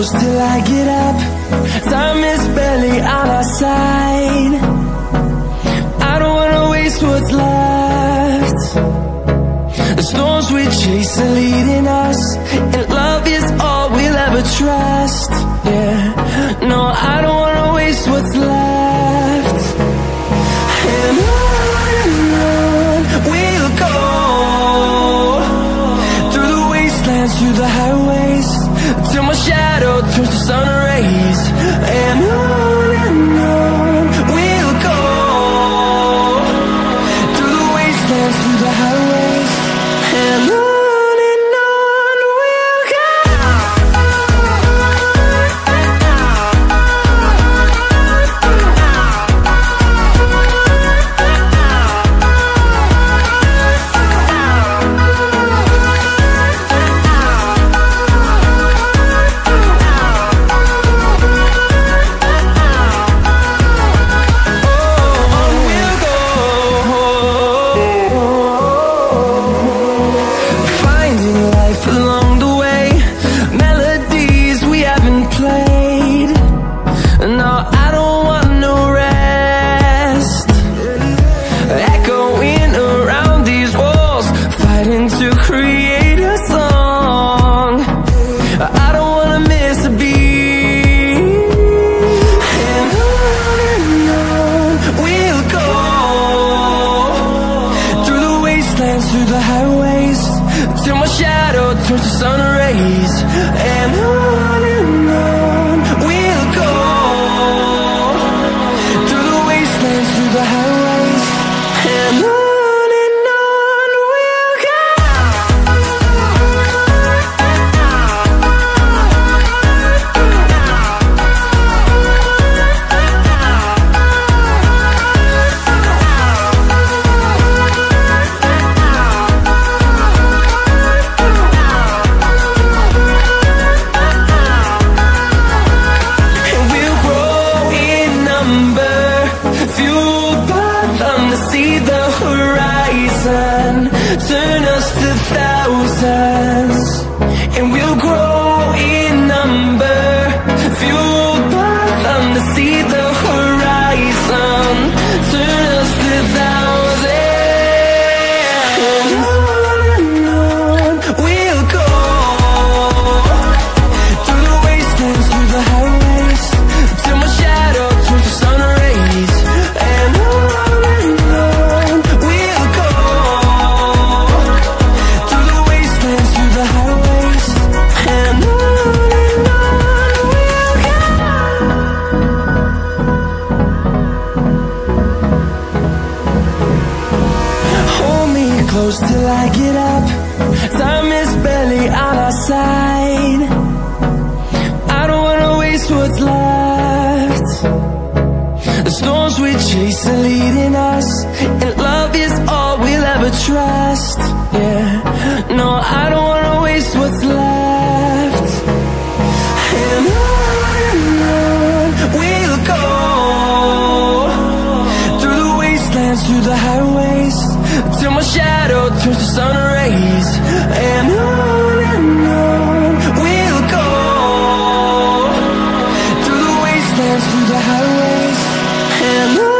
close till I get up. Time is barely on our side. I don't wanna waste what's left. The storms we chase are leading us, and love is all we'll ever trust. Yeah, no, I don't wanna waste what's left. And on we'll go, through the wastelands, through the highways, till my shadow turns to sun rays. And on we'll go, through the wastelands, through the highways, and on we'll go. Through the highways, till my shadow turns to sun rays. And on we'll go, through the wastelands, through the highways, and on we'll go. Turn us to thousands, and we'll grow in number, fueled by them to see the horizon. Turn us to thousands, and on we'll go, through the wastelands, through the highways, till my shadow turns to sun rays. And on we'll go, through the wastelands, through the highways, and on we'll go. Hold me close till I get up. Time is barely on our side. I don't wanna waste what's left. The storms we chase are leading us, and love is all we'll ever trust. Yeah, no, I don't wanna waste what's left. And on we'll go, through the wastelands, through the highways, till my shadow turns to sun rays. And on we'll go, through the wastelands, through the highways, and on.